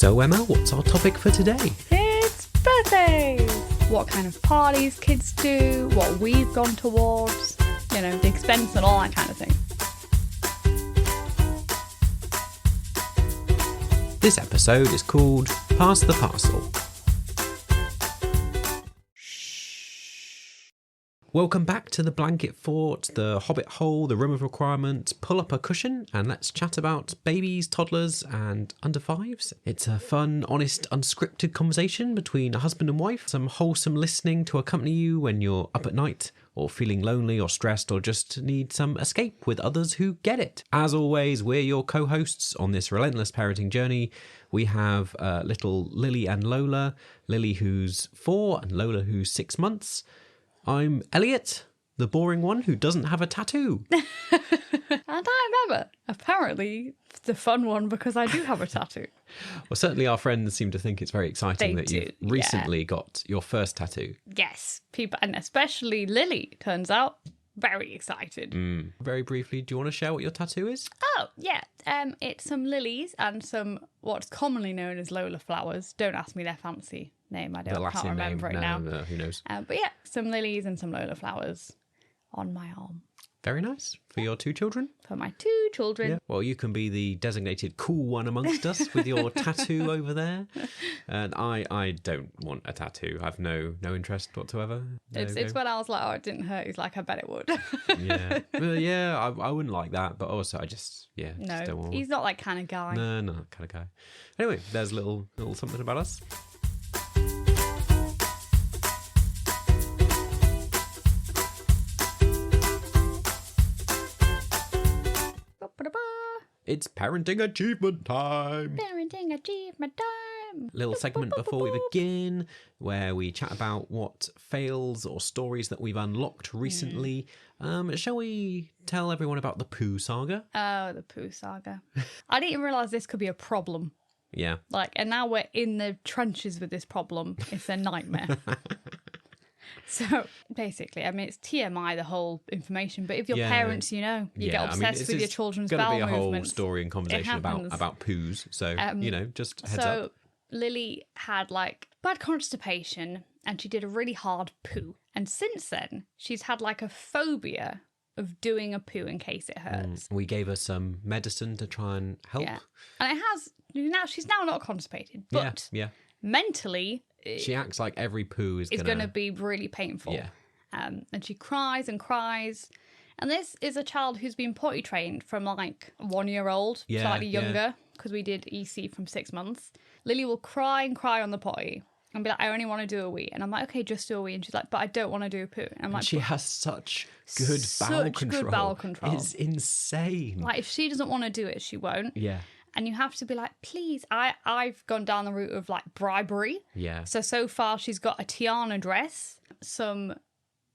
So Emma, what's our topic for today? It's birthdays! What kind of parties kids do, what we've gone towards, the expense and all that kind of thing. This episode is called Pass the Parcel. Welcome back to the blanket fort, the hobbit hole, the room of requirement. Pull up a cushion and let's chat about babies, toddlers and under fives. It's a fun, honest, unscripted conversation between a husband and wife. Some wholesome listening to accompany you when you're up at night or feeling lonely or stressed or just need some escape with others who get it. As always, we're your co-hosts on this relentless parenting journey. We have little Lilly and Lola. Lilly who's 4 and Lola who's 6 months. I'm Elliot, the boring one who doesn't have a tattoo. And I remember, apparently, the fun one because I do have a tattoo. Well, certainly our friends seem to think it's very exciting that you've recently got your first tattoo. Yes, people, and especially Lilly, turns out, very excited. Very briefly, do you want to share what your tattoo is? Oh, yeah. It's some lilies and some what's commonly known as Lola flowers. Don't ask me their fancy name. I can't remember it now. No, who knows? But yeah, some lilies and some Lola flowers on my arm. Very nice. For your 2 children? For my 2 children. Yeah. Well, you can be the designated cool one amongst us with your tattoo over there. And I don't want a tattoo. I've no interest whatsoever. It's when I was like, oh, it didn't hurt. He's like, I bet it would. Yeah. Well, yeah, I wouldn't like that. But also, I just don't want one. He's not that kind of guy. No, not that kind of guy. Anyway, there's a little something about us. It's parenting achievement time. Parenting achievement time. Little segment before we begin where we chat about what fails or stories that we've unlocked recently. Shall we tell everyone about the poo saga? Oh, the poo saga. I didn't even realise this could be a problem. Yeah. And now we're in the trenches with this problem. It's a nightmare. So basically, it's TMI, the whole information. But if you're parents, you get obsessed with your children's bowel movements. It's going to be a whole story and conversation about poos. So, just heads up. So Lilly had bad constipation and she did a really hard poo. And since then, she's had a phobia of doing a poo in case it hurts. We gave her some medicine to try and help. Yeah. And it has, she's now not constipated. But mentally, she acts like every poo is going to be really painful. Yeah. And she cries and cries. And this is a child who's been potty trained from 1 year old, slightly younger, because we did EC from 6 months. Lilly will cry and cry on the potty and be like, I only want to do a wee. And I'm like, okay, just do a wee. And she's like, but I don't want to do a poo. And I'm like, she has such good bowel control. It's insane. If she doesn't want to do it, she won't. Yeah. And you have to be like, please. I've gone down the route of bribery. Yeah. So far she's got a Tiana dress, some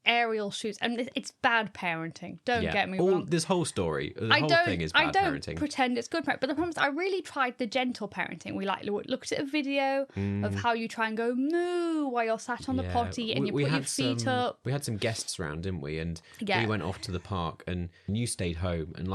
aerial shoes, and it's bad parenting. Don't get me wrong. This whole story, the whole thing is bad parenting. I don't pretend it's good parenting, but the problem is I really tried the gentle parenting. We looked at a video of how you try and go moo while you're sat on the potty and you put your feet up. We had some guests around, didn't we? And we went off to the park and you stayed home and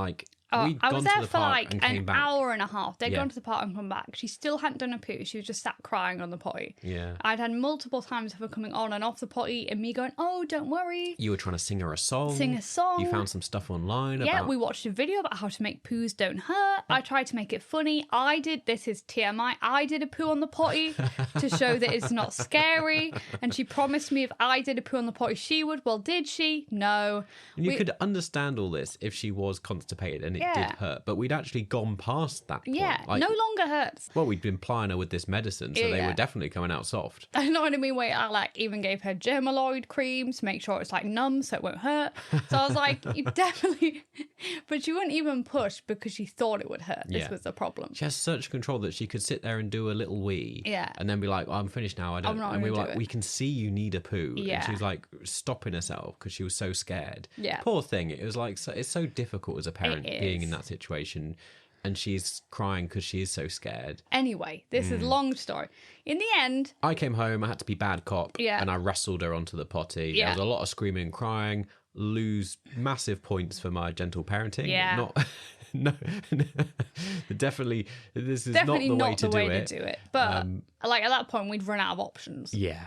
I was there for an hour and a half. They'd gone to the park and come back. She still hadn't done a poo. She was just sat crying on the potty. Yeah. I'd had multiple times of her coming on and off the potty and me going, oh, don't worry. You were trying to sing her a song. You found some stuff online about... we watched a video about how to make poos don't hurt. I tried to make it funny. This is TMI, I did a poo on the potty to show that it's not scary. And she promised me if I did a poo on the potty, she would. Well, did she? No. And you could understand all this if she was constipated and it did hurt, but we'd actually gone past that point. Yeah, no longer hurts. Well, we'd been plying her with this medicine, so they were definitely coming out soft. I know what I mean. Wait, I even gave her germaloid cream to make sure it's numb so it won't hurt. So I was like, you definitely... But she wouldn't even push because she thought it would hurt. This was the problem. She has such control that she could sit there and do a little wee and then be like, I'm finished now. And we were like, we can see you need a poo. Yeah. And she was stopping herself because she was so scared. Yeah. Poor thing. It was it's so difficult as a parent being in that situation, and she's crying because she is so scared. Anyway, this is a long story. In the end, I came home, I had to be bad cop, and I wrestled her onto the potty. There was a lot of screaming and crying. Lose massive points for my gentle parenting. no, definitely, this is definitely not the way to do it. But like at that point, we'd run out of options. Yeah.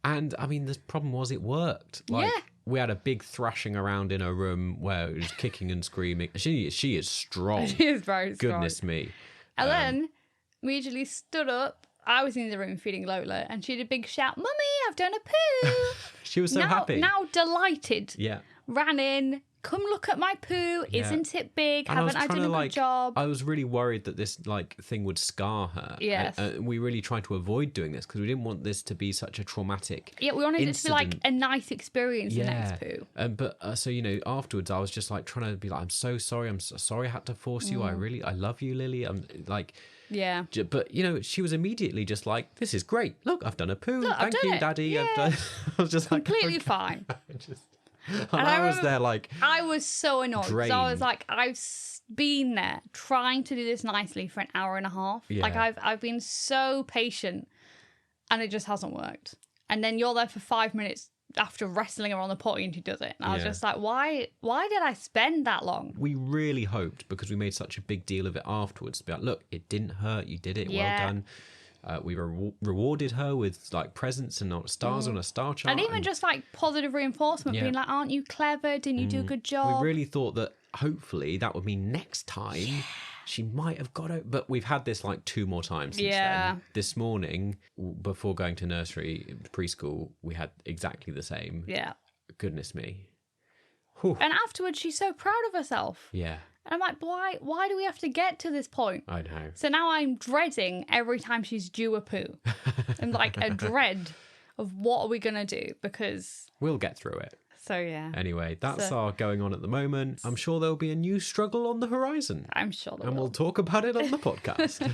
And I mean, the problem was it worked. Like, we had a big thrashing around in her room where it was kicking and screaming. She is strong. She is very strong. Goodness me. And then immediately stood up. I was in the room feeding Lola, and she did a big shout, "Mummy, I've done a poo!" She was so happy. Now delighted. Yeah. Ran in. Come look at my poo. Yeah. Isn't it big? And Haven't I done a good job? I was really worried that this thing would scar her. Yes. We really tried to avoid doing this because we didn't want this to be such a traumatic we wanted it to be like a nice experience, the next poo. But so, afterwards I was just like trying to be like, I'm so sorry. I'm so sorry I had to force you. I love you, Lily. I'm like... Yeah. But, she was immediately just like, this is great. Look, I've done a poo. Thank you, Daddy. Yeah. I was just completely like... fine. And I was there like... I was so annoyed because I was like, I've been there trying to do this nicely for an hour and a half. Yeah. Like I've been so patient and it just hasn't worked. And then you're there for 5 minutes after wrestling her on the potty and she does it. And I was just like, why did I spend that long? We really hoped, because we made such a big deal of it afterwards, to be like, look, it didn't hurt. You did it. Well done. We rewarded her with like presents and stars on a star chart. And even just like positive reinforcement, being like, aren't you clever? Didn't you do a good job? We really thought that hopefully that would mean next time she might have got it. But we've had this like 2 more times since then. This morning, before going to nursery, preschool, we had exactly the same. Yeah. Goodness me. Whew. And afterwards, she's so proud of herself. Yeah. And I'm like, why do we have to get to this point? I know. So now I'm dreading every time she's due a poo. I'm like a dread of what are we going to do, because... We'll get through it. So, yeah. Anyway, that's our going on at the moment. I'm sure there'll be a new struggle on the horizon. I'm sure there will. And we'll talk about it on the podcast.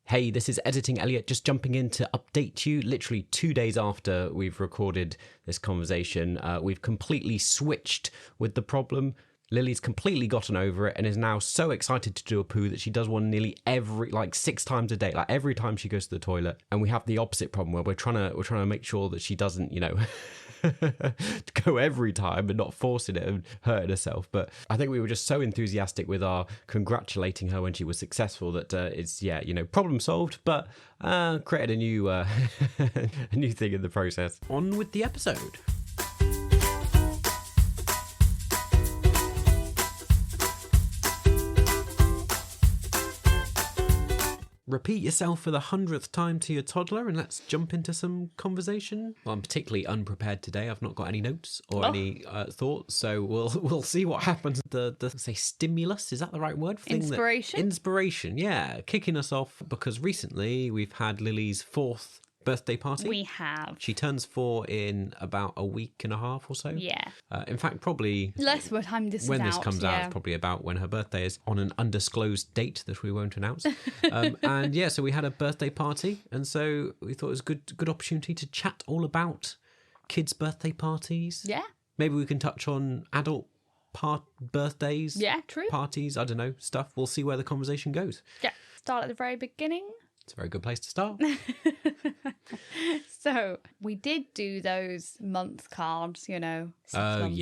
Hey, this is Editing Elliot, just jumping in to update you. Literally 2 days after we've recorded this conversation, we've completely switched with the problem. Lily's completely gotten over it and is now so excited to do a poo that she does one nearly 6 times a day, like every time she goes to the toilet. And we have the opposite problem where we're trying to make sure that she doesn't, go every time and not forcing it and hurting herself. But I think we were just so enthusiastic with our congratulating her when she was successful that it's problem solved, but created a new a new thing in the process. On with the episode. Repeat yourself for the 100th time to your toddler and let's jump into some conversation. Well, I'm particularly unprepared today. I've not got any notes or any thoughts, so we'll see what happens. The stimulus, is that the right word? Inspiration? Inspiration, yeah. Kicking us off because recently we've had Lily's 4th birthday party. We have. She turns 4 in about a week and a half or so. Yeah. In fact, probably... Less by the time this comes out, it's probably about when her birthday is, on an undisclosed date that we won't announce. So we had a birthday party, and so we thought it was a good opportunity to chat all about kids' birthday parties. Yeah. Maybe we can touch on adult birthdays. Yeah, true. Parties, I don't know, stuff. We'll see where the conversation goes. Yeah. Start at the very beginning. It's a very good place to start. So we did do those month cards, 6 months.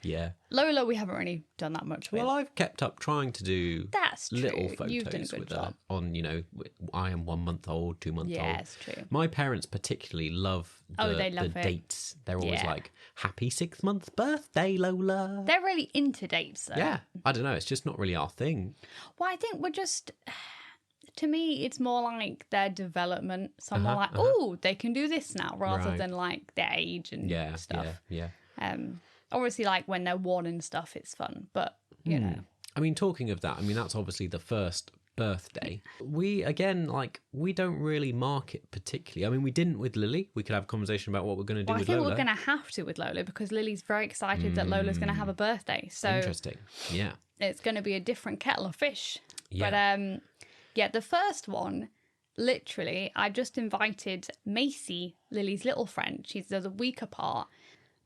Yeah. Lola, we haven't really done that much with. Well, I've kept up trying to do little photos You've done a good with job. her on, I am 1 month old, 2 months old. Yeah, it's true. My parents particularly love the dates. They're always like, happy 6th month birthday, Lola. They're really into dates, though. Yeah. I don't know. It's just not really our thing. Well, I think we're just... To me, it's more like their development. Someone oh, they can do this now, rather than like their age and stuff. Yeah. Obviously, like when they're 1 and stuff, it's fun. But, know. I mean, talking of that, that's obviously the first birthday. We, again, we don't really mark it particularly. I mean, we didn't with Lily. We could have a conversation about what we're going to do with Lola. I think we're going to have to with Lola because Lily's very excited that Lola's going to have a birthday. So interesting. Yeah. It's going to be a different kettle of fish. Yeah. But, the first one, literally, I just invited Macy, Lily's little friend. There's a week apart.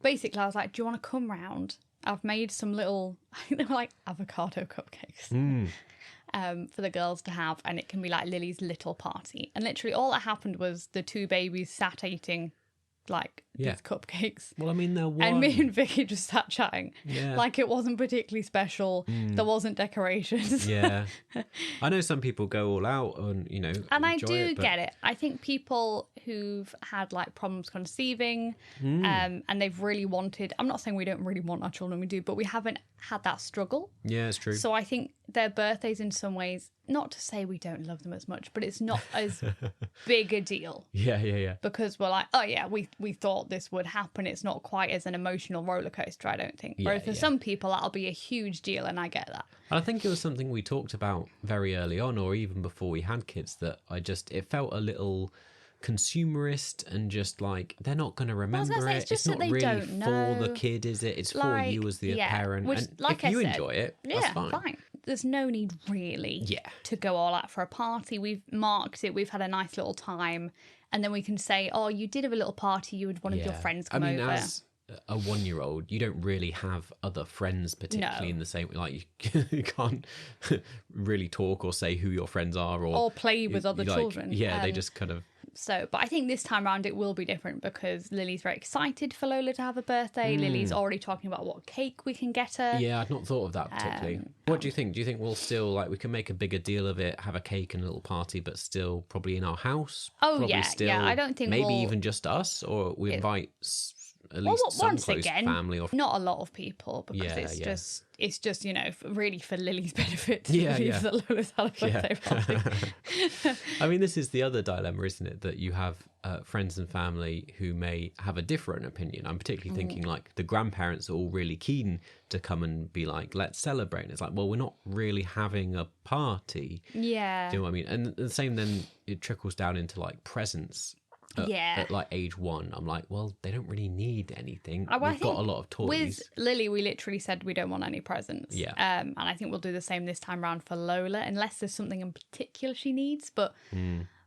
Basically, I was like, do you want to come round? I've made some little, I think they were like avocado cupcakes for the girls to have. And it can be like Lily's little party. And literally all that happened was the 2 babies sat eating like these cupcakes. Well, I mean, there was. And me and Vicky just sat chatting. Yeah. Like it wasn't particularly special. There wasn't decorations. Yeah. I know some people go all out and, you know, and I enjoy do it, but... get it. I think people who've had like problems conceiving and they've really wanted, I'm not saying we don't really want our children, we do, but we haven't had that struggle. Yeah, it's true. So I think their birthdays in some ways, not to say we don't love them as much, but it's not as big a deal. Yeah. Because we're like, oh yeah, we thought this would happen. It's not quite as an emotional roller coaster, I don't think. Whereas for some people, that'll be a huge deal, and I get that. And I think it was something we talked about very early on, or even before we had kids, that it felt a little consumerist and just like they're not going to remember it. It's not really for the kid, is it? It's for you as the parent. Which, and like if you I said, enjoy it, that's fine. There's no need really to go all out for a party. We've marked it. We've had a nice little time. And then we can say, oh, you did have a little party. You had one of your friends come over. As a 1-year-old, you don't really have other friends particularly in the same way. Like you can't really talk or say who your friends are or play with other children. Yeah, they just kind of... So, but I think this time around it will be different because Lily's very excited for Lola to have a birthday. Lily's already talking about what cake we can get her. Yeah, I'd not thought of that particularly. What do you think? Do you think we'll still, like, we can make a bigger deal of it, have a cake and a little party, but still probably in our house? Oh, probably yeah. Still, I don't think maybe even just us, or we invite at least some close family. Or... Not a lot of people because it's just, you know, really for Lily's benefit to believe that Lola's had a birthday party. I mean, this is the other dilemma, isn't it? That you have friends and family who may have a different opinion. I'm particularly thinking like the grandparents are all really keen to come and be like, let's celebrate. And it's like, well, we're not really having a party. Yeah. Do you know what I mean? And the same then it trickles down into like presents. At like age 1, I'm like, well, they don't really need anything. We've got a lot of toys. With Lily, we literally said we don't want any presents. Yeah. And I think we'll do the same this time round for Lola, unless there's something in particular she needs. But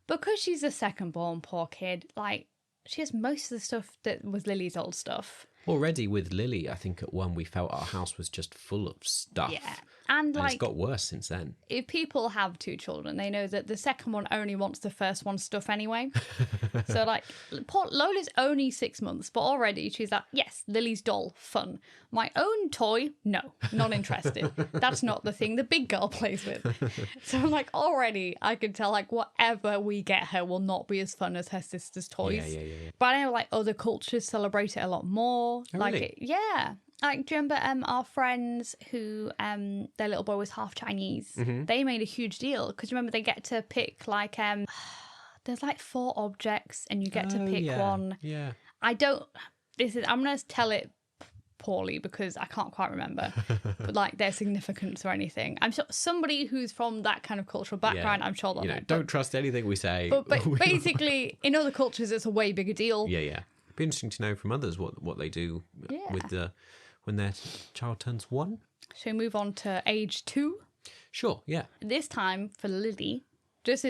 because she's a second born, poor kid, like she has most of the stuff that was Lily's old stuff. Already with Lily, I think at 1 we felt our house was just full of stuff. Yeah. And like, it's got worse since then. If people have 2 children, they know that the second one only wants the first one's stuff anyway. So like, poor Lola's only 6 months, but already she's like, yes, Lily's doll, fun. My own toy, no, not interested. That's not the thing the big girl plays with. So I'm like, already I can tell like whatever we get her will not be as fun as her sister's toys. Yeah. But I know like other cultures celebrate it a lot more. Oh, like really? Like, do you remember our friends who, their little boy was half Chinese? They made a huge deal because remember they get to pick like, there's like 4 objects and you get to pick one. Yeah. I'm going to tell it poorly because I can't quite remember, but like their significance or anything. I'm sure somebody who's from that kind of cultural background, I'm sure they'll know. Don't trust anything we say. But basically, in other cultures, it's a way bigger deal. Yeah. It'd be interesting to know from others what they do with when their child turns 1. Shall we move on to age 2? Sure, yeah. This time for Lily, just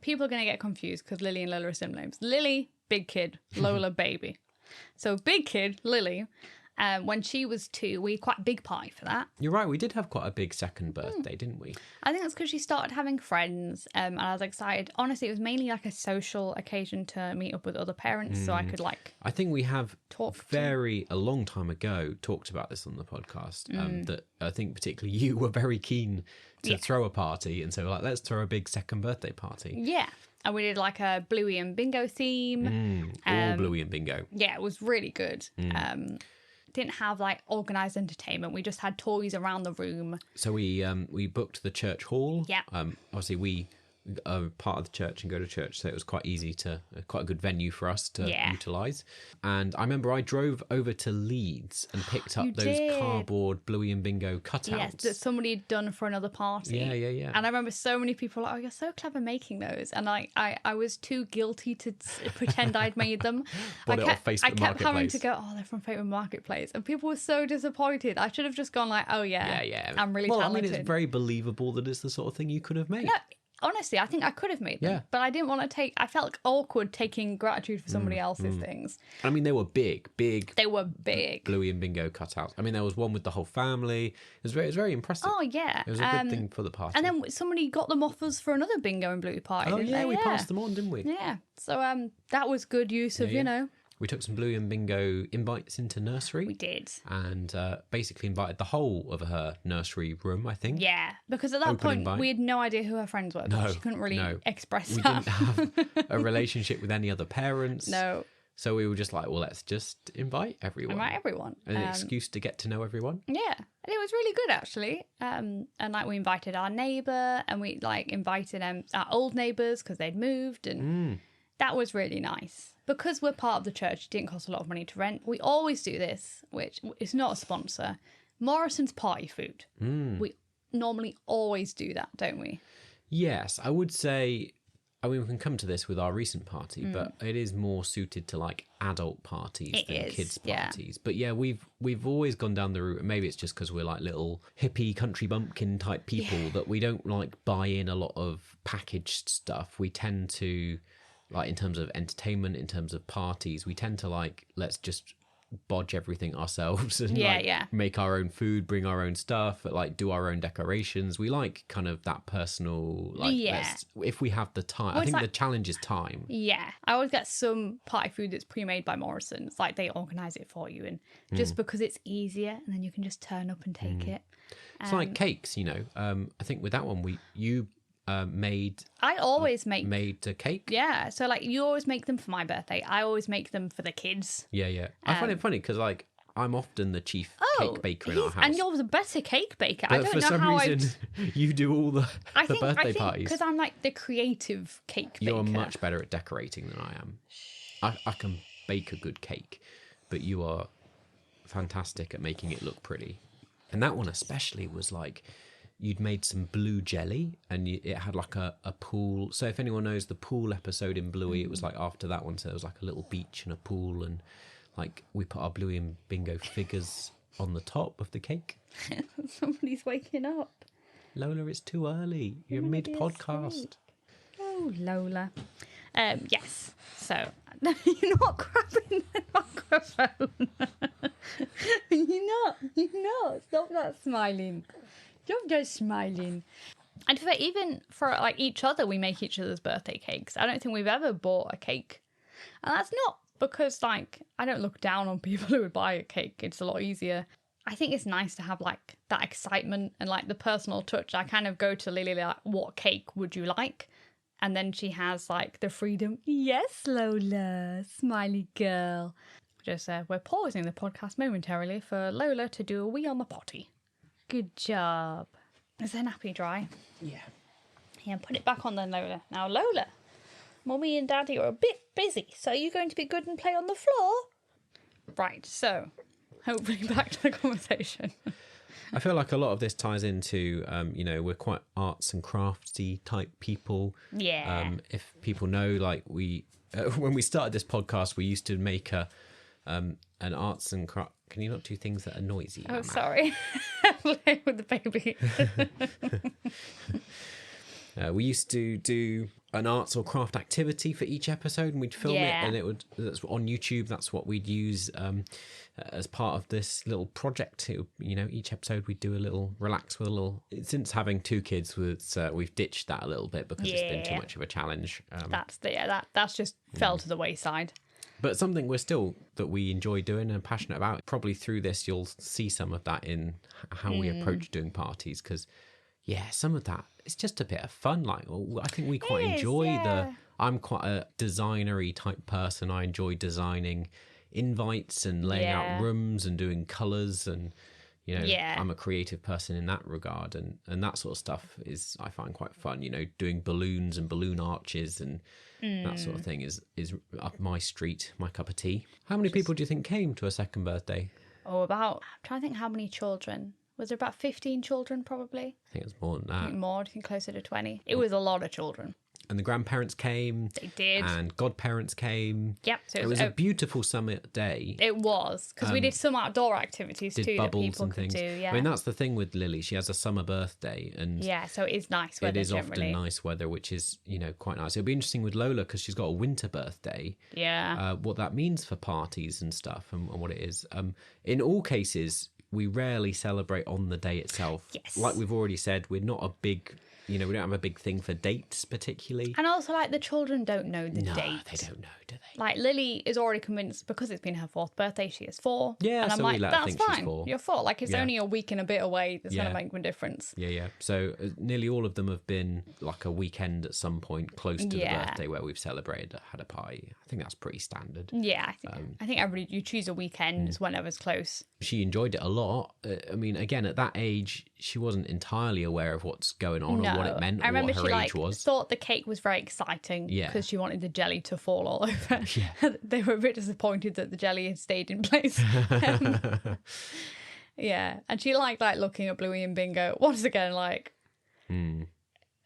people are going to get confused because Lily and Lola are similar names. Lily, big kid. Lola, baby. So big kid, Lily. When she was 2, we had quite a big party for that. You're right, we did have quite a big second birthday, didn't we? I think that's because she started having friends and I was excited. Honestly, it was mainly like a social occasion to meet up with other parents so I could like... I think we have a long time ago talked about this on the podcast, that I think particularly you were very keen to throw a party and so like, let's throw a big second birthday party. Yeah. And we did like a Bluey and Bingo theme. All Bluey and Bingo. Yeah, it was really good. Didn't have like organised entertainment. We just had toys around the room. So we booked the church hall. Yeah. Obviously we are part of the church and go to church, so it was quite easy quite a good venue for us to utilise. And I remember I drove over to Leeds and picked up those cardboard Bluey and Bingo cutouts. Yes, that somebody had done for another party. Yeah. And I remember so many people were like, oh, you're so clever making those. And I was too guilty to pretend I'd made them. I kept having to go, oh, they're from Facebook Marketplace. And people were so disappointed. I should have just gone like, oh, yeah. I'm really talented. I mean, it's very believable that it's the sort of thing you could have made. No, honestly, I think I could have made them, but I didn't want to I felt awkward taking gratitude for somebody else's things. I mean, they were big. They were big. Bluey and Bingo cutouts. I mean, there was one with the whole family. It was very impressive. Oh, yeah. It was a good thing for the party. And then somebody got them offers for another Bingo and Bluey party. Oh, yeah, we passed them on, didn't we? Yeah. So that was good use of, you know. we took some Bluey and Bingo invites into nursery. We did. And basically invited the whole of her nursery room, I think. Yeah, because at that point, we had no idea who her friends were. No, she couldn't really express that. We didn't have a relationship with any other parents. No. So we were just like, well, let's just invite everyone. Invite everyone. An excuse to get to know everyone. Yeah. And it was really good, actually. And like we invited our neighbour and we like invited our old neighbours because they'd moved. And that was really nice. Because we're part of the church, it didn't cost a lot of money to rent. We always do this, which is not a sponsor. Morrison's party food. We normally always do that, don't we? Yes, I would say... I mean, we can come to this with our recent party, but it is more suited to like adult parties than kids' parties. But yeah, we've always gone down the route, and maybe it's just because we're like little hippie country bumpkin type people that we don't like buy in a lot of packaged stuff. We tend to, like in terms of entertainment, in terms of parties, we tend to like, let's just bodge everything ourselves and make our own food, bring our own stuff, like do our own decorations. We like kind of that personal, like if we have the time. I think the challenge is time. Yeah, I always get some party food that's pre-made by Morrison. It's like they organise it for you, and just because it's easier, and then you can just turn up and take it. It's like cakes, you know. I think with that one, you made a cake. Yeah, so like you always make them for my birthday. I always make them for the kids. Yeah. I find it funny because like I'm often the chief cake baker in our house, and you're the better cake baker. But I don't know how for some reason you do all the birthday parties. Because I'm like the creative cake baker. You're much better at decorating than I am. I can bake a good cake, but you are fantastic at making it look pretty. And that one especially was like, you'd made some blue jelly and it had like a pool. So if anyone knows the pool episode in Bluey, it was like after that one. So there was like a little beach and a pool, and like we put our Bluey and Bingo figures on the top of the cake. Somebody's waking up. Lola, it's too early. You're mid-podcast. Oh, Lola. Yes. So you're not grabbing the microphone. You're not. Stop that smiling. You're just smiling. And even for like each other, we make each other's birthday cakes. I don't think we've ever bought a cake. And that's not because like I don't look down on people who would buy a cake. It's a lot easier. I think it's nice to have like that excitement and like the personal touch. I kind of go to Lily like, what cake would you like? And then she has like the freedom. Yes, Lola, smiley girl. Just we're pausing the podcast momentarily for Lola to do a wee on the potty. Good job. Is the nappy dry? Yeah. Yeah, put it back on then, Lola. Now, Lola, Mummy and Daddy are a bit busy, so are you going to be good and play on the floor? Right, so hopefully back to the conversation. I feel like a lot of this ties into, we're quite arts and craftsy type people. Yeah. If people know, like when we started this podcast, we used to make an arts and craft. Can you not do things that are noisy? Oh, sorry. Play with the baby. We used to do an arts or craft activity for each episode, and we'd film it, and that's on YouTube. That's what we'd use as part of this little project. Each episode we'd do a little relax with a little. Since having two kids, we've ditched that a little bit because it's been too much of a challenge. That's just fell to the wayside. But something that we enjoy doing and passionate about. Probably through this, you'll see some of that in how we approach doing parties. Because, some of that, it's just a bit of fun. Like, I think we quite enjoy I'm quite a designery type person. I enjoy designing invites and laying out rooms and doing colours. And, I'm a creative person in that regard. And that sort of stuff I find quite fun. Doing balloons and balloon arches and that sort of thing is up my street, my cup of tea. How many people do you think came to a second birthday? I'm trying to think how many children. Was there about 15 children probably? I think it was more than that. I think closer to 20. It was a lot of children. And the grandparents came. They did. And godparents came. Yep. So it was a beautiful summer day. It was, because we did some outdoor activities too that people could do. Yeah. I mean, that's the thing with Lily. She has a summer birthday. And so it is nice weather. It is generally. often nice weather, which is, quite nice. It'll be interesting with Lola because she's got a winter birthday. Yeah. What that means for parties and stuff and what it is. In all cases, we rarely celebrate on the day itself. Yes. Like we've already said, we're not a big, we don't have a big thing for dates particularly. And also, like, the children don't know the date. No, they don't know, do they? Like, Lily is already convinced because it's been her 4th birthday, she is 4. Yeah, and I'm so like, we let her that's think she's fine. 4. You're 4. Like, it's only a week and a bit away. That's going to make a difference. Yeah. So nearly all of them have been like a weekend at some point close to the birthday where we've celebrated, had a party. I think that's pretty standard. Yeah, I think everybody, you choose a weekend is whenever's close. She enjoyed it a lot. I mean, again, at that age, she wasn't entirely aware of what's going on or what it meant or what her age was. Thought the cake was very exciting because she wanted the jelly to fall all over. Yeah. They were a bit disappointed that the jelly had stayed in place. Yeah, and she liked like looking at Bluey and Bingo once again. Like,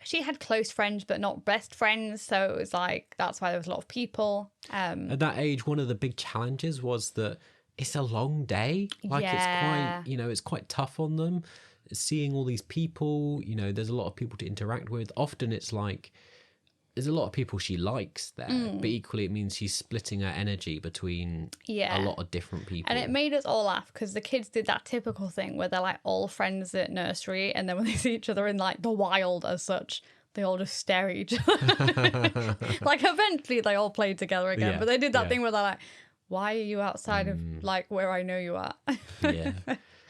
she had close friends but not best friends, so it was like that's why there was a lot of people. At that age, one of the big challenges was that it's a long day. Like it's quite, it's quite tough on them. Seeing all these people, there's a lot of people to interact with. Often it's like there's a lot of people she likes there, but equally it means she's splitting her energy between a lot of different people. And it made us all laugh because the kids did that typical thing where they're like all friends at nursery, and then when they see each other in like the wild as such, they all just stare at each other. Like eventually they all played together again, but they did that thing where they're like, why are you outside of like where I know you are? Yeah.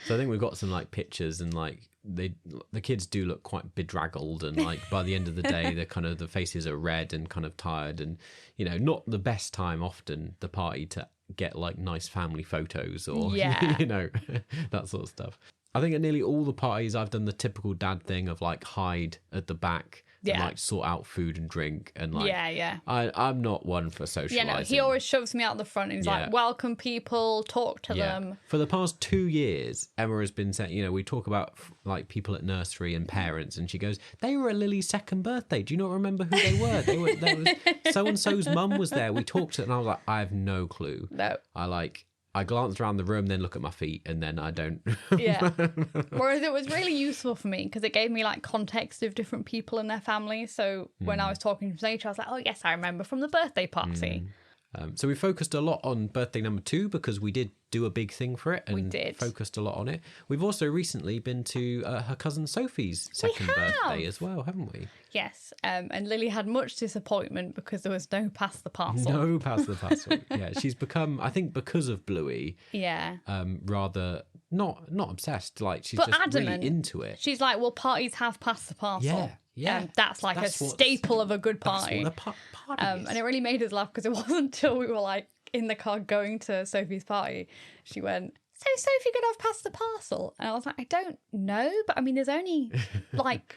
So I think we've got some like pictures, and like the kids do look quite bedraggled, and like by the end of the day they're kind of, the faces are red and kind of tired, and not the best time often, the party, to get like nice family photos or that sort of stuff. I think at nearly all the parties I've done the typical dad thing of like hide at the back and like sort out food and drink, and like I'm not one for socializing. Yeah, no, he always shoves me out the front and he's like, welcome people, talk to them. For the past 2 years, Emma has been saying, we talk about like people at nursery and parents, and she goes, they were at Lily's 2nd birthday. Do you not remember who they were? There was so-and-so's mum was there. We talked to it, and I was like, I have no clue. No. I glance around the room, then look at my feet, and then I don't. Yeah. Whereas it was really useful for me because it gave me like context of different people and their families. So when I was talking to Nature, I was like, oh yes, I remember from the birthday party. So we focused a lot on birthday number 2 because we did do a big thing for it, and we did. Focused a lot on it. We've also recently been to her cousin Sophie's 2nd birthday as well, haven't we? Yes, and Lily had much disappointment because there was no pass the parcel. No pass the parcel. Yeah, she's become, I think because of Bluey, rather not obsessed. Like she's just adamant. Really into it. She's like, well, parties have pass the parcel. Yeah. That's like a staple of a good party. That's what a party is. And it really made us laugh because it wasn't until we were like in the car going to Sophie's party, she went, so Sophie could have passed the parcel? And I was like, I don't know, but I mean, there's only like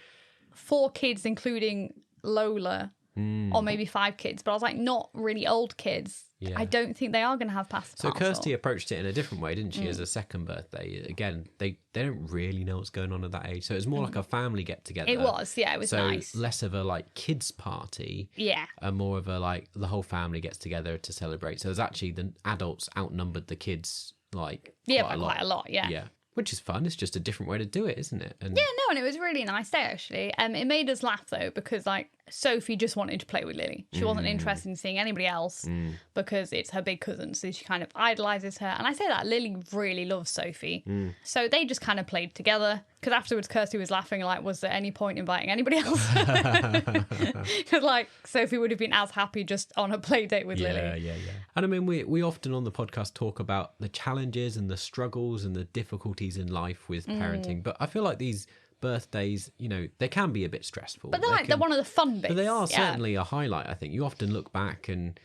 4 kids, including Lola, or maybe 5 kids. But I was like, not really old kids. Yeah. I don't think they are going to have passed the parcel. So Kirsty approached it in a different way, didn't she, as a 2nd birthday? Again, they don't really know what's going on at that age. So it was more like a family get-together. It was, it was nice. So less of a like kids party. Yeah. And more of a like the whole family gets together to celebrate. So it was actually the adults outnumbered the kids like quite a lot. Yeah. Which is fun. It's just a different way to do it, isn't it? And and it was a really nice day, actually. It made us laugh, though, because, like, Sophie just wanted to play with Lily. She wasn't interested in seeing anybody else because it's her big cousin, so she kind of idolises her. And I say that, Lily really loves Sophie. So they just kind of played together. Because afterwards, Kirsty was laughing, like, was there any point inviting anybody else? Because, like, Sophie would have been as happy just on a play date with Lily. Yeah. And I mean, we often on the podcast talk about the challenges and the struggles and the difficulties in life with parenting. But I feel like these birthdays, they can be a bit stressful. But they're one of the fun bits. But they are certainly a highlight, I think. You often look back and,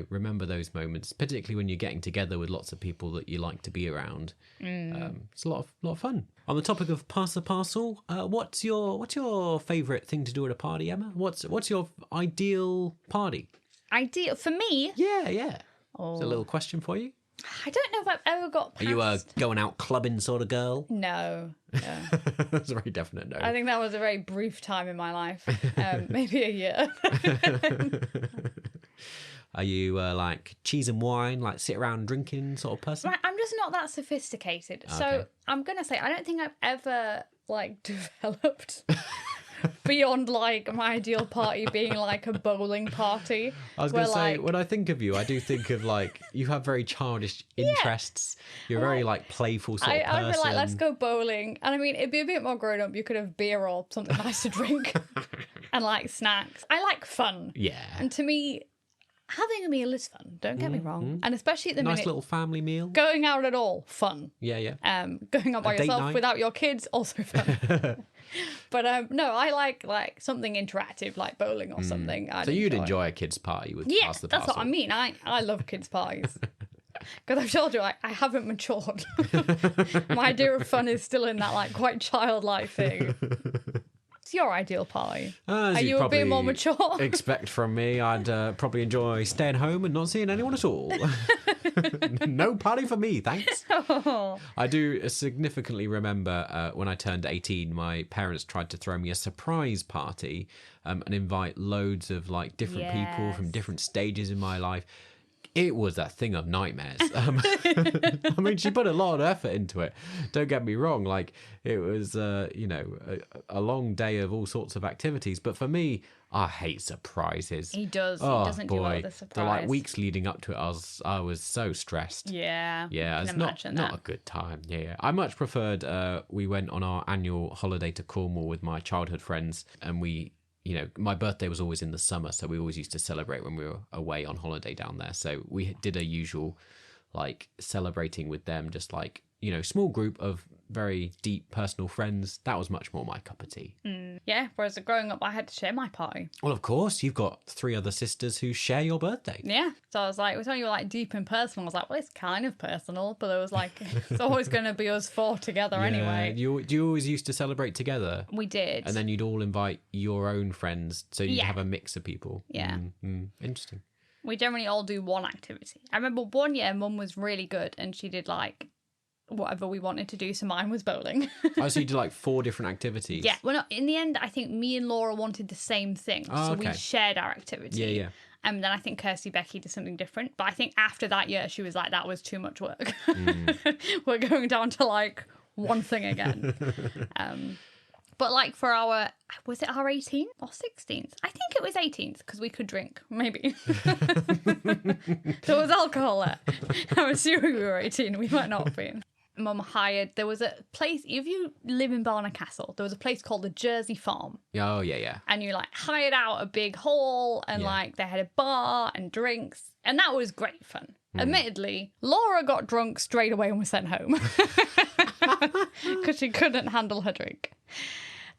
remember those moments, particularly when you're getting together with lots of people that you like to be around. It's a lot of fun. On the topic of pass the parcel, what's your favourite thing to do at a party, Emma? What's your ideal party? Ideal for me? Yeah. Oh. It's a little question for you. I don't know if I've ever got past... Are you a going out clubbing sort of girl? No. That's a very definite no. I think that was a very brief time in my life. Maybe a year. Are you like cheese and wine, like sit around drinking sort of person? Right, I'm just not that sophisticated. Okay. So I'm going to say I don't think I've ever like developed beyond like my ideal party being like a bowling party. I was going to say, when I think of you, I do think of like, you have very childish interests. You're very like playful sort of person. I'd be like, let's go bowling. And I mean, it'd be a bit more grown up. You could have beer or something nice to drink and like snacks. I like fun. Yeah. And to me, having a meal is fun, don't get me wrong. And especially at the minute. Nice little family meal. Going out at all, fun. Yeah. Going out by yourself without your kids, also fun. But no, I like something interactive like bowling or something. So you'd enjoy a kids' party with Pass the Parcel. That's what I mean. I love kids' parties. Because I've told you, I haven't matured. My idea of fun is still in that like quite childlike thing. What's your ideal party? Are you a bit more mature? Expect from me, I'd probably enjoy staying home and not seeing anyone at all. No party for me, thanks. Oh. I do significantly remember when I turned 18, my parents tried to throw me a surprise party and invite loads of like different people from different stages in my life. It was a thing of nightmares. I mean, she put a lot of effort into it. Don't get me wrong. Like, it was, a long day of all sorts of activities. But for me, I hate surprises. He does. Oh, he doesn't do well with the surprise. The like weeks leading up to it, I was so stressed. Yeah. Yeah, it's not a good time. Yeah. I much preferred. We went on our annual holiday to Cornwall with my childhood friends, and we. My birthday was always in the summer, so we always used to celebrate when we were away on holiday down there. So we did a usual, like, celebrating with them, just like, small group of very deep personal friends. That was much more my cup of tea. Yeah, whereas growing up, I had to share my party. Well, of course, you've got 3 other sisters who share your birthday. Yeah, so I was like, when you were like deep and personal, I was like, well, it's kind of personal, but it was like, it's always going to be us 4 together anyway. Do you always used to celebrate together? We did. And then you'd all invite your own friends, so you'd have a mix of people. Yeah. Interesting. We generally all do one activity. I remember one year, Mum was really good, and she did like whatever we wanted to do, so mine was bowling. Oh, so you did like 4 different activities? Yeah. Well, no, in the end, I think me and Laura wanted the same thing, so we shared our activity. Yeah. And then I think Kirsty Becky did something different. But I think after that year, she was like, that was too much work. We're going down to like one thing again. But like for was it our 18th or 16th? I think it was 18th because we could drink, maybe. There was alcohol there. I'm assuming we were 18. We might not have been. Mum hired, there was a place, if you live in Barnard Castle, there was a place called the Jersey Farm. Oh, yeah. And you like hired out a big hall and like they had a bar and drinks. And that was great fun. Admittedly, Laura got drunk straight away and was sent home because she couldn't handle her drink.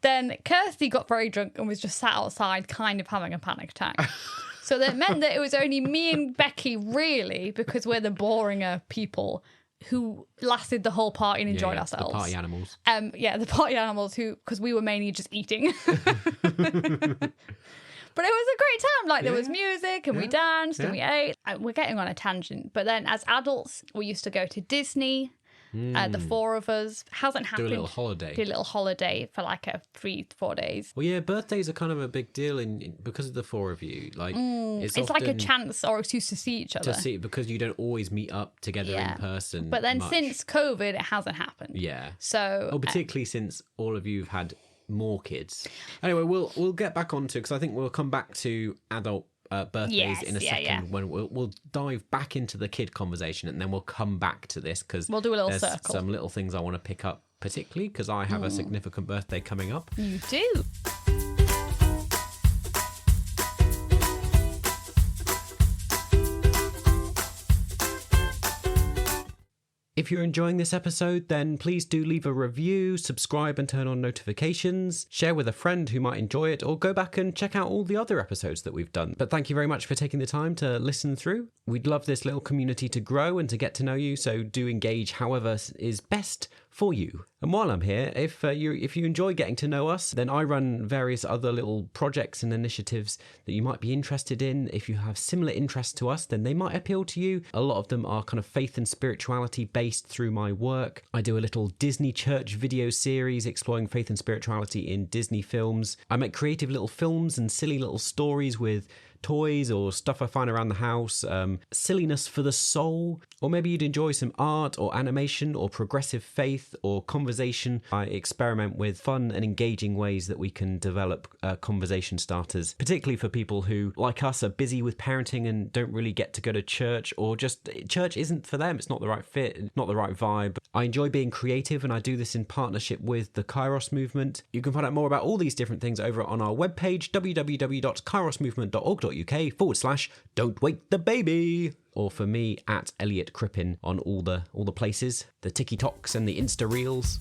Then Kirsty got very drunk and was just sat outside kind of having a panic attack. So that meant that it was only me and Becky really, because we're the boringer people, who lasted the whole party and enjoyed ourselves. The party animals. The party animals because we were mainly just eating. But it was a great time. Like there was music and we danced and we ate. We're getting on a tangent. But then as adults, we used to go to Disney. The 4 of us. Hasn't happened. Do a little holiday For like a 3-4 days. Well, yeah, birthdays are kind of a big deal because of the 4 of you. Like it's like a chance or excuse to see each other. Because you don't always meet up together in person. But then since COVID, it hasn't happened. Yeah. So particularly since all of you have had more kids. Anyway, we'll get back onto because I think we'll come back to adult birthdays in a second when we'll dive back into the kid conversation, and then we'll come back to this because we'll do a little there's circle. Some little things I want to pick up, particularly because I have a significant birthday coming up. You do. If you're enjoying this episode, then please do leave a review, subscribe and turn on notifications, share with a friend who might enjoy it, or go back and check out all the other episodes that we've done. But thank you very much for taking the time to listen through. We'd love this little community to grow and to get to know you, so do engage however is best for you. And while I'm here, if you enjoy getting to know us, then I run various other little projects and initiatives that you might be interested in. If you have similar interests to us, then they might appeal to you. A lot of them are kind of faith and spirituality based through my work. I do a little Disney church video series exploring faith and spirituality in Disney films. I make creative little films and silly little stories with toys or stuff I find around the house, silliness for the soul, or maybe you'd enjoy some art or animation or progressive faith or conversation. I experiment with fun and engaging ways that we can develop conversation starters, particularly for people who, like us, are busy with parenting and don't really get to go to church, or just church isn't for them. It's not the right fit, not the right vibe. I enjoy being creative, and I do this in partnership with the Kairos movement. You can find out more about all these different things over on our webpage, www.kairosmovement.org.uk/don't wake the baby. Or for me, at Elliot Crippen on all the places, the TikToks and the Insta Reels.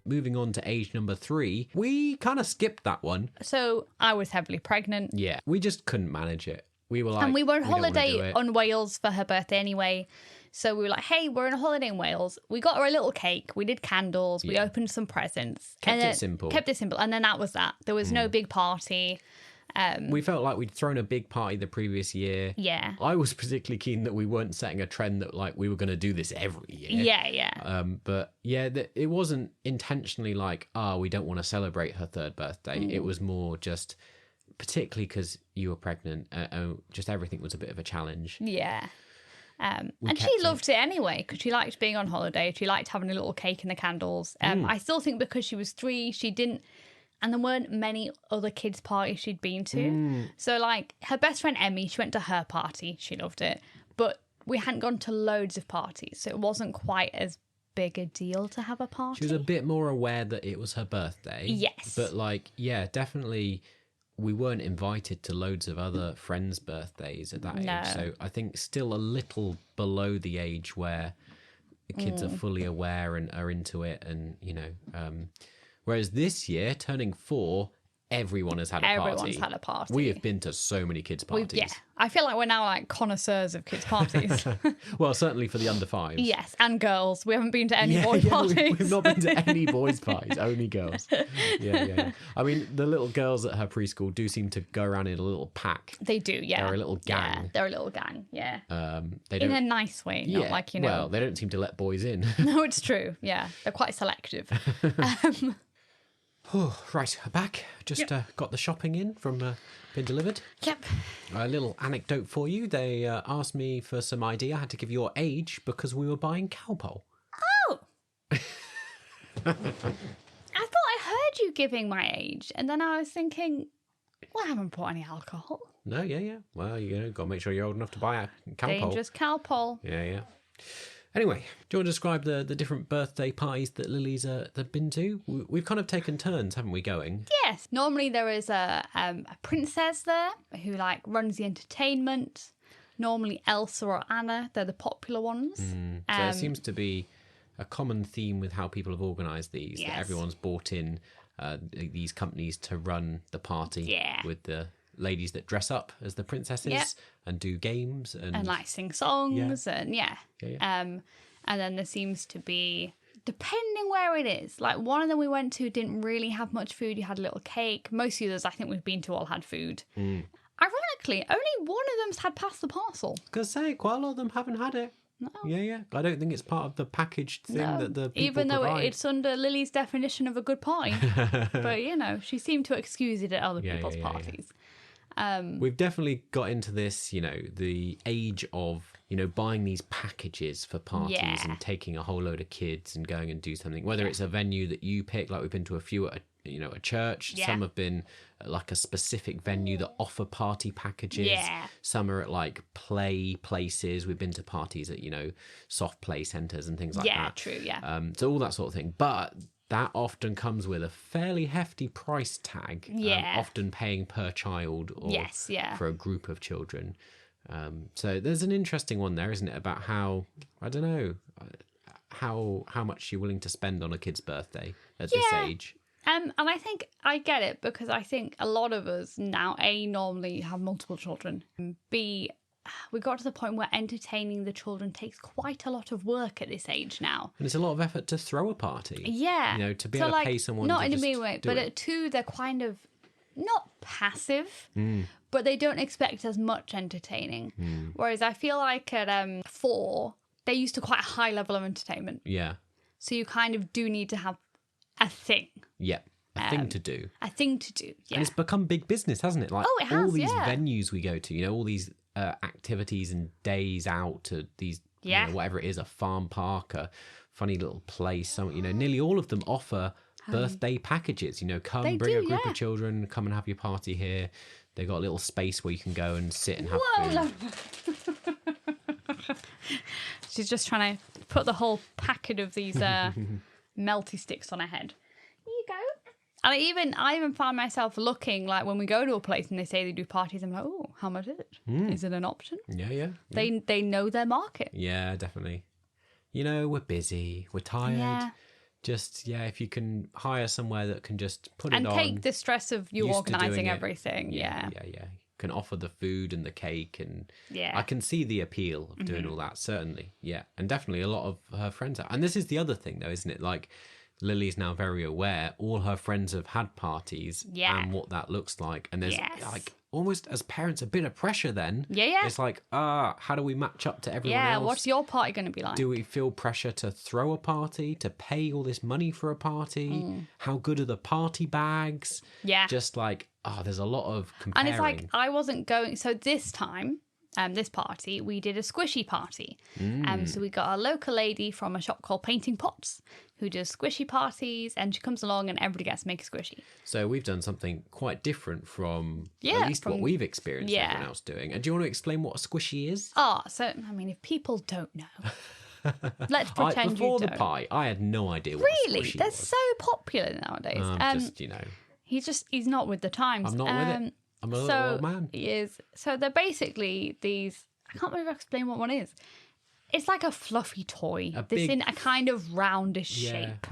Moving on to age number 3, we kind of skipped that one. So I was heavily pregnant. Yeah, we just couldn't manage it. We were like, and we were on holiday on Wales for her birthday anyway. So we were like, hey, we're on a holiday in Wales. We got her a little cake. We did candles. We opened some presents. Kept it simple. And then that was that. There was no big party. We felt like we'd thrown a big party the previous year. Yeah. I was particularly keen that we weren't setting a trend that like we were going to do this every year. Yeah. But yeah, it wasn't intentionally like, we don't want to celebrate her 3rd birthday. It was more just, particularly because you were pregnant, just everything was a bit of a challenge. Yeah. And she loved it anyway because she liked being on holiday. She liked having a little cake and the candles. I still think because she was 3, she didn't, and there weren't many other kids' parties she'd been to. So like her best friend Emmy, she went to her party. She loved it. But we hadn't gone to loads of parties. So it wasn't quite as big a deal to have a party. She was a bit more aware that it was her birthday. Yes. But like, yeah, definitely we weren't invited to loads of other friends' birthdays at that age. So I think still a little below the age where the kids are fully aware and are into it. And, you know, whereas this year, turning 4, everyone has had a party. Everyone's had a party. We have been to so many kids' parties. Yeah. I feel like we're now like connoisseurs of kids' parties. Well, certainly for the under 5s. Yes, and girls. We haven't been to any boy parties. We've not been to any boys' parties, only girls. Yeah. I mean, the little girls at her preschool do seem to go around in a little pack. They do, yeah. They're a little gang. Yeah, they're a little gang, yeah. They don't, in a nice way, not like, you know. Well, they don't seem to let boys in. No, it's true, yeah. They're quite selective. Right, back. Just got the shopping in from been delivered. Yep. A little anecdote for you. They asked me for some ID. I had to give your age because we were buying Cowpole. Oh! I thought I heard you giving my age, and then I was thinking, well, I haven't bought any alcohol. No, yeah. Well, you know, got to make sure you're old enough to buy a Cowpole. Dangerous Cowpole. Yeah. Anyway, do you want to describe the different birthday parties that Lily's have been to? We've kind of taken turns, haven't we, going? Yes. Normally there is a princess there who like runs the entertainment. Normally Elsa or Anna, they're the popular ones. So there seems to be a common theme with how people have organised these. Yes. That everyone's bought in these companies to run the party with the ladies that dress up as the princesses and do games and like sing songs and and then there seems to be, depending where it is, like one of them we went to didn't really have much food. You had a little cake. Most of the others I think we've been to all had food. Ironically, only one of them's had Pass the Parcel. Because quite a lot of them haven't had it. No. Yeah. I don't think it's part of the packaged thing that the people even though provide. it's under Lily's definition of a good party. But you know, she seemed to excuse it at other people's parties. We've definitely got into this, you know, the age of, you know, buying these packages for parties and taking a whole load of kids and going and do something. Whether it's a venue that you pick, like we've been to a few at a church. Some have been at like a specific venue that offer party packages. Some are at like play places. We've been to parties at, you know, soft play centres and things like that. Yeah, true, yeah. So all that sort of thing. But that often comes with a fairly hefty price tag, often paying per child or for a group of children. So there's an interesting one there, isn't it, about how, I don't know, how much you're willing to spend on a kid's birthday at this age. And I think I get it because I think a lot of us now, A, normally have multiple children, and B, we got to the point where entertaining the children takes quite a lot of work at this age now. And it's a lot of effort to throw a party. Yeah. You know, to be able to pay someone not to in just a mean way, but it. at 2, they're kind of not passive, but they don't expect as much entertaining. Whereas I feel like at 4, they're used to quite a high level of entertainment. Yeah. So you kind of do need to have a thing. Yeah. A thing to do. A thing to do, yeah. And it's become big business, hasn't it? Like it has, all these venues we go to, all these activities and days out to these, whatever it is, a farm park, a funny little place. Nearly all of them offer birthday packages. Come bring a group of children, come and have your party here. They got a little space where you can go and sit and have food. She's just trying to put the whole packet of these melty sticks on her head. Here you go. And I even find myself looking, like when we go to a place and they say they do parties, I'm like, oh, how much is it? Is it an option? Yeah. They know their market. Yeah, definitely. We're busy, we're tired. Yeah. Just, if you can hire somewhere that can just put it on. And take the stress of you organising everything. Yeah. Can offer the food and the cake, and I can see the appeal of doing all that, certainly. Yeah, and definitely a lot of her friends are. And this is the other thing, though, isn't it? Like, Lily's now very aware all her friends have had parties and what that looks like. And there's like almost as parents a bit of pressure then. Yeah. It's like, how do we match up to everyone else? Yeah, what's your party going to be like? Do we feel pressure to throw a party, to pay all this money for a party? How good are the party bags? Yeah. Just like, there's a lot of comparing. And it's like, I wasn't going... So this time... this party, we did a squishy party. So we got a local lady from a shop called Painting Pots who does squishy parties, and she comes along and everybody gets to make a squishy. So we've done something quite different from at least what we've experienced everyone else doing. And do you want to explain what a squishy is? If people don't know, let's pretend before you the pie, I had no idea what a squishy They're was. so popular nowadays. He's not with the times. I'm not with it. I'm a little old man. He is. So they're basically these... I can't really explain what one is. It's like a fluffy toy. In a kind of roundish shape.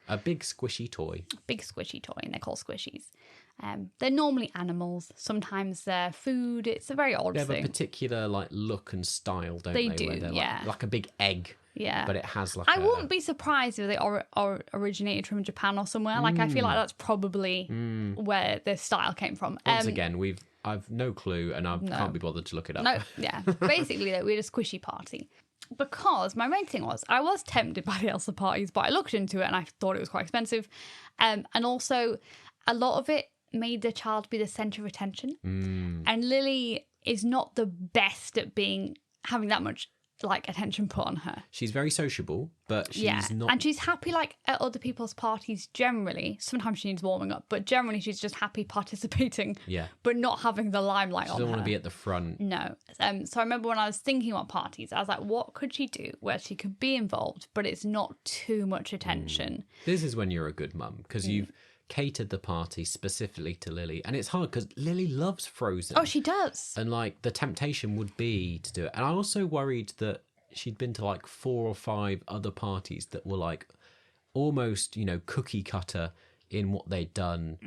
A big squishy toy. Big squishy toy, and they're called squishies. They're normally animals. Sometimes they're food. It's a very odd thing. They have a particular look and style, don't they? They do, they're yeah. like a big egg. Yeah. But it has I wouldn't be surprised if they originated from Japan or somewhere. I feel like that's probably where the style came from. Once again, I've no clue, and I can't be bothered to look it up. No, yeah. Basically, we had a squishy party. Because my main thing was, I was tempted by the Elsa parties, but I looked into it and I thought it was quite expensive. And also, a lot of it made the child be the centre of attention. And Lily is not the best at having that much attention put on her. She's very sociable, but she's not... And she's happy at other people's parties generally. Sometimes she needs warming up, but generally she's just happy participating, but not having the limelight on her. She doesn't want to be at the front. No. So I remember when I was thinking about parties, I was like, what could she do where she could be involved, but it's not too much attention? This is when you're a good mum, because you've catered the party specifically to Lily, and it's hard because Lily loves Frozen. Oh, she does. And the temptation would be to do it. And I also worried that she'd been to 4 or 5 other parties that were almost cookie cutter in what they'd done.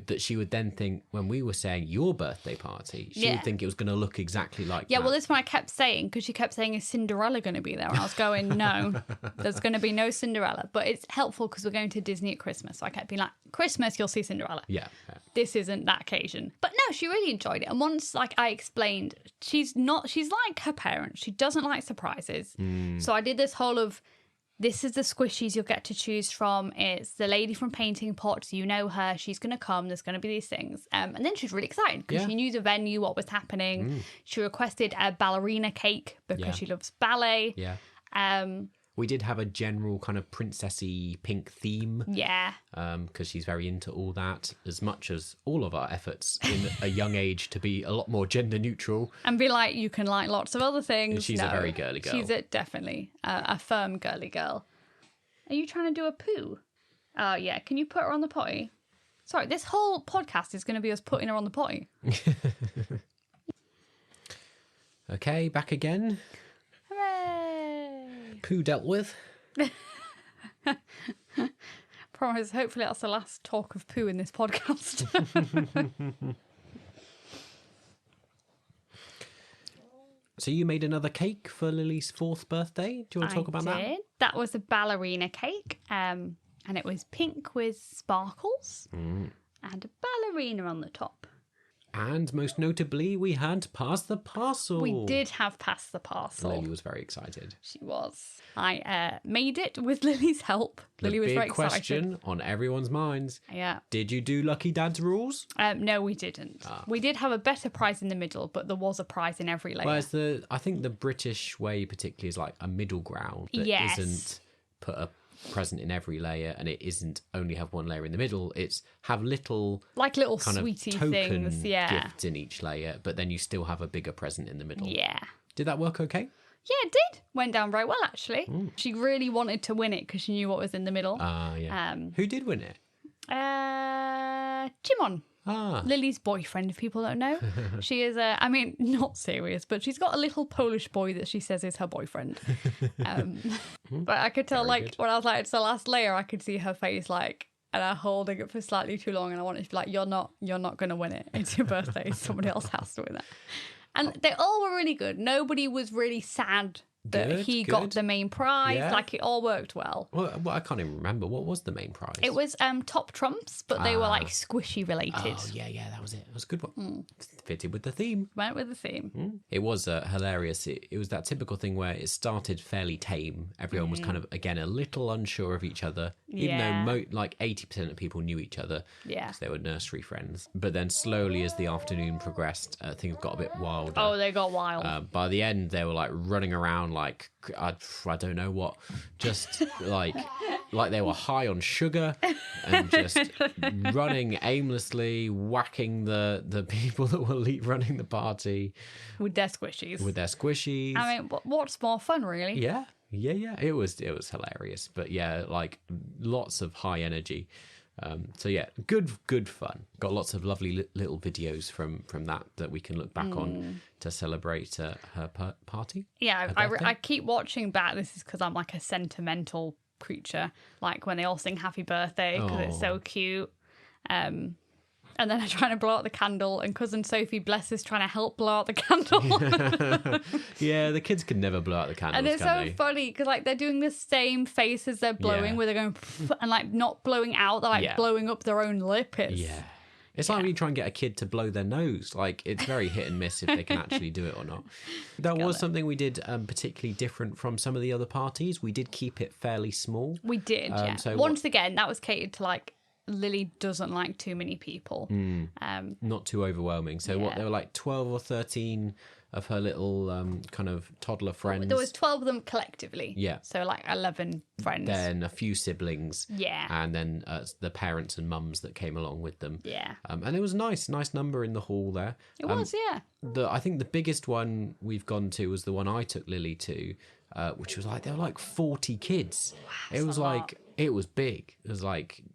That she would then think, when we were saying your birthday party, she would think it was going to look exactly like that. Well, this one I kept saying, because she kept saying, is Cinderella going to be there? And I was going, no, there's going to be no Cinderella. But it's helpful because we're going to Disney at Christmas. So I kept being like, Christmas, you'll see Cinderella. Yeah. This isn't that occasion. But no, she really enjoyed it. And once I explained, she's like her parents. She doesn't like surprises. So I did this whole of, this is the squishies you'll get to choose from. It's the lady from Painting Pots. You know her. She's going to come. There's going to be these things. And then she was really excited because she knew the venue, what was happening. She requested a ballerina cake because she loves ballet. Yeah. We did have a general kind of princessy pink theme. Yeah. Because she's very into all that, as much as all of our efforts in a young age to be a lot more gender neutral. And be like, you can like lots of other things. And she's a very girly girl. She's definitely a firm girly girl. Are you trying to do a poo? Oh, yeah. Can you put her on the potty? Sorry, this whole podcast is going to be us putting her on the potty. Okay, back again. Poo dealt with. Promise, hopefully that's the last talk of poo in this podcast. So you made another cake for Lily's 4th birthday. Do you want to talk about that? That was a ballerina cake, and it was pink with sparkles and a ballerina on the top. And most notably, we had Pass the Parcel. We did have Pass the Parcel. Lily was very excited. She was. I made it with Lily's help. Lily was very excited. The big question on everyone's minds. Yeah. Did you do Lucky Dad's rules? No, we didn't. We did have a better prize in the middle, but there was a prize in every layer. Whereas I think the British way particularly is like a middle ground that isn't put a present in every layer, and it isn't only have one layer in the middle. It's have little kind sweetie of token things, gifts in each layer, but then you still have a bigger present in the middle. Yeah. Did that work okay? Yeah, it did. Went down very well, actually. She really wanted to win it because she knew what was in the middle. Yeah. Who did win it? Jimon. Lily's boyfriend, if people don't know. She is, not serious, but she's got a little Polish boy that she says is her boyfriend. But I could tell, when I was like, it's the last layer, I could see her face, and I'm holding it for slightly too long, and I wanted to be like, you're not going to win it. It's your birthday. Somebody else has to win it. And they all were really good. Nobody was really sad that he got the main prize. Yeah. It all worked well. Well, I can't even remember. What was the main prize? It was top trumps, but they were squishy related. Oh, yeah, that was it. It was a good one. Fitted with the theme. Went with the theme. It was hilarious. It was that typical thing where it started fairly tame. Everyone was kind of, again, a little unsure of each other, even though 80% of people knew each other because they were nursery friends. But then slowly as the afternoon progressed, things got a bit wilder. Oh, they got wild. By the end, they were running around I don't know what, just like they were high on sugar and just running aimlessly, whacking the people that were running the party with their squishies. I mean, what's more fun, really? Yeah. It was hilarious, but lots of high energy. Good fun. Got lots of lovely little videos from that we can look back on to celebrate her party. Yeah, I keep watching back. This is because I'm a sentimental creature. When they all sing happy birthday because it's so cute. And then I'm trying to blow out the candle, and cousin Sophie, bless, is trying to help blow out the candle. Yeah, the kids can never blow out the candles, and it's so funny because they're doing the same face as they're blowing, where they're going and not blowing out, they're blowing up their own lip. It's like when you try and get a kid to blow their nose. It's very hit and miss if they can actually do it or not. That was something we did particularly different from some of the other parties. We did keep it fairly small. We did, yeah. So once again, that was catered to Lily doesn't like too many people. Not too overwhelming. So there were 12 or 13 of her little kind of toddler friends. There was 12 of them collectively. Yeah. So 11 friends. Then a few siblings. Yeah. And then the parents and mums that came along with them. Yeah. And it was a nice number in the hall there. It was, yeah. I think the biggest one we've gone to was the one I took Lily to, which was there were 40 kids. Wow, it was it was big.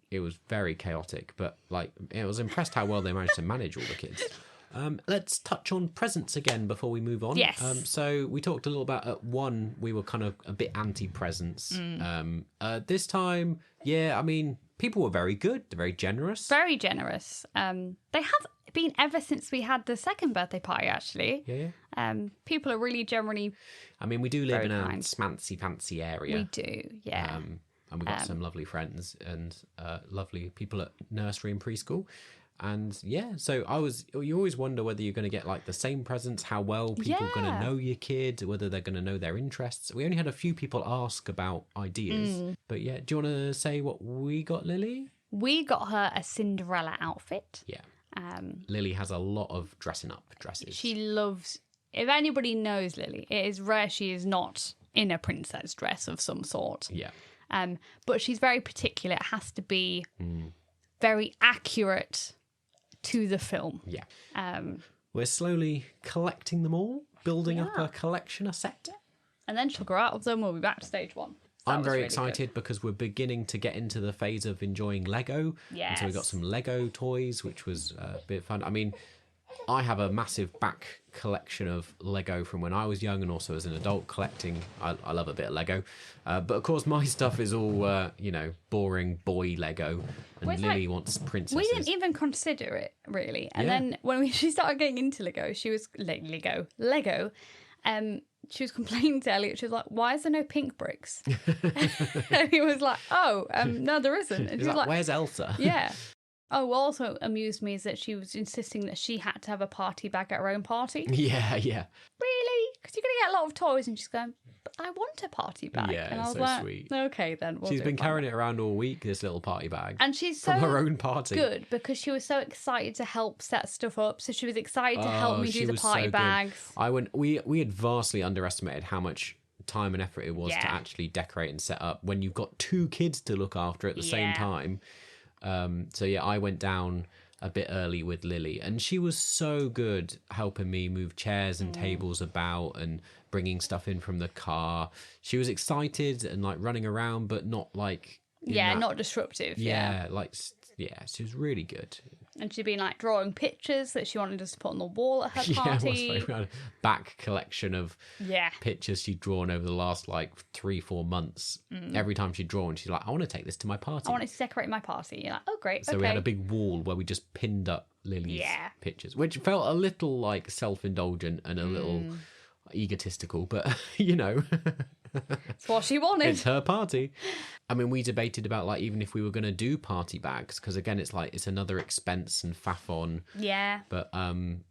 It was very chaotic, but I was impressed how well they managed to manage all the kids. Let's touch on presents again before we move on. Yes. So we talked a little about at one, we were kind of a bit anti-presents. This time, people were very good. They're very generous. Very generous. They have been ever since we had the second birthday party, actually. Yeah. People are really generally we do live in a smancy, fancy area. We do, yeah. And we've got some lovely friends and lovely people at nursery and preschool. And so you always wonder whether you're going to get the same presents, how well people are going to know your kid, whether they're going to know their interests. We only had a few people ask about ideas. But do you want to say what we got, Lily? We got her a Cinderella outfit. Yeah. Lily has a lot of dressing up dresses. She loves, if anybody knows Lily, it is rare she is not in a princess dress of some sort. Yeah. But she's very particular. It has to be very accurate to the film. Yeah. We're slowly collecting them all, building up a collection, a set. And then she'll grow out of them. We'll be back to stage one. I'm very excited because we're beginning to get into the phase of enjoying Lego. Yes. And so we got some Lego toys, which was a bit fun. I have a massive back collection of Lego from when I was young and also as an adult collecting. I love a bit of Lego. But of course, my stuff is all, boring boy Lego. And Lily wants princesses. We didn't even consider it, really. And then when she started getting into Lego, she was... Lego. She was complaining to Elliot. She was like, why is there no pink bricks? And he was like, no, there isn't. And she was like, where's Elsa? Yeah. Oh, what also amused me is that she was insisting that she had to have a party bag at her own party. Yeah. Really? Because you're going to get a lot of toys, and she's going, but I want a party bag. Yeah, and I was so like, sweet. Okay, then. She's been carrying it around all week, this little party bag. And she's from her own party. Good, because she was so excited to help set stuff up. So she was excited to help me do the party bags. We had vastly underestimated how much time and effort it was to actually decorate and set up when you've got 2 kids to look after at the same time. So yeah, I went down a bit early with Lily, and she was so good helping me move chairs and tables about and bringing stuff in from the car. She was excited and like running around, but not like not disruptive. She was really good. And she'd been like drawing pictures that she wanted us to put on the wall at her party. We had a back collection of pictures she'd drawn over the last like 3-4 months. Every time she'd drawn, she's like, I want to take this to my party. I wanted to decorate my party. You're like, oh, great. So we had a big wall where we just pinned up Lily's pictures, which felt a little like self-indulgent and a little egotistical, but you know. It's what she wanted. It's her party. I mean, we debated about like even if we were going to do party bags, because again, it's like it's another expense and faff on. Yeah. But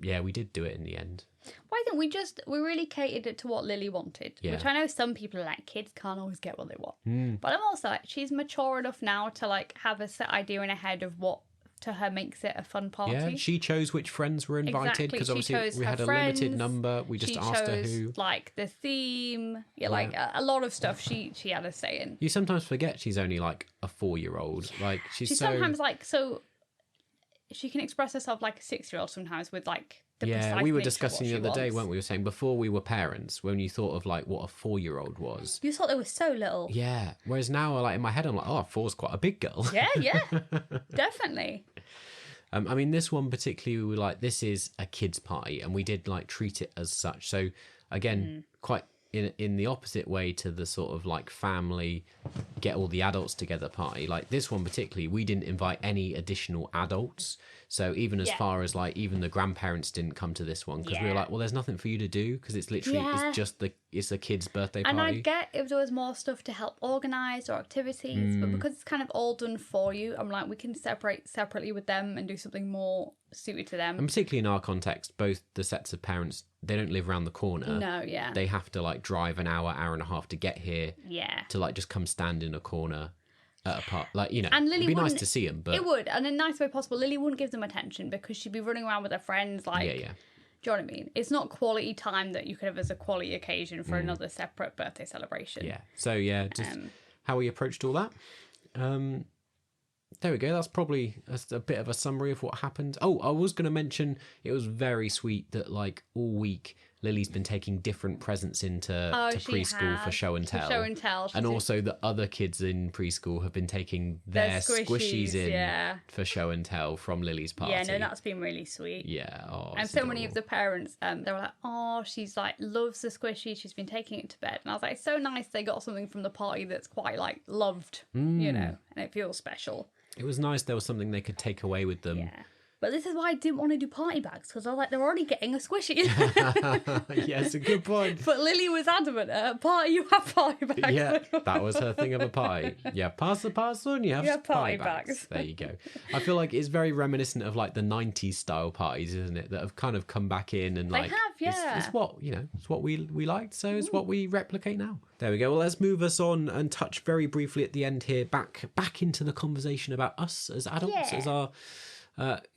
we did do it in the end. Well, I think we really catered it to what Lily wanted, which I know some people are like, kids can't always get what they want. But I'm also like, she's mature enough now to like have a set idea in her head of what to her makes it a fun party. Yeah, she chose which friends were invited because obviously we had a limited number. We just asked her who. Like the theme, like a lot of stuff she had a say in. You sometimes forget she's only like a 4-year-old. Like she's so... sometimes like so. She can express herself like a 6-year-old sometimes with like. We were discussing the other day, weren't we? We were saying before we were parents, when you thought of like what a 4-year-old was. You thought they were so little. Yeah. Whereas now, like in my head, I'm like, oh, 4's quite a big girl. Yeah, definitely. I mean, this one particularly, we were like, this is a kids' party, and we did like treat it as such. So again, quite in the opposite way to the sort of like family get all the adults together party. Like this one particularly, we didn't invite any additional adults. So even as far as like even the grandparents didn't come to this one because we were like, well, there's nothing for you to do because it's literally it's just it's a kid's birthday party. And I get if there was more stuff to help organise or activities, but because it's kind of all done for you, I'm like, we can separate separately with them and do something more suited to them. And particularly in our context, both the sets of parents, they don't live around the corner. No, yeah. They have to like drive an hour and a half to get here. Yeah. To like just come stand in a corner. At a part, like, you know, and Lily it'd be nice to see them, but it would, and in a nice way possible. Lily wouldn't give them attention because she'd be running around with her friends, like, do you know what I mean? It's not quality time that you could have as a quality occasion for another separate birthday celebration. Yeah. So just how we approached all that. There we go. That's probably a bit of a summary of what happened. Oh, I was going to mention it was very sweet that like all week Lily's been taking different presents into preschool for show and tell. And also the other kids in preschool have been taking their squishies in for show and tell from Lily's party. Yeah, no, that's been really sweet. Yeah. Oh, and so many of the parents, they were like, oh, she's like, loves the squishy. She's been taking it to bed. And I was like, it's so nice they got something from the party that's quite like loved, you know, and it feels special. It was nice there was something they could take away with them. Yeah. But this is why I didn't want to do party bags, because I was like, they're already getting a squishy. Yeah, it's a good point. But Lily was adamant, at a party, you have party bags. Yeah, that was her thing of a party. Yeah, pass the parcel and you have party bags. There you go. I feel like it's very reminiscent of like the 90s style parties, isn't it? That have kind of come back in and like... They have, yeah. It's what, you know, it's what we liked, so it's what we replicate now. There we go. Well, let's move us on and touch very briefly at the end here, back into the conversation about us as adults, as our...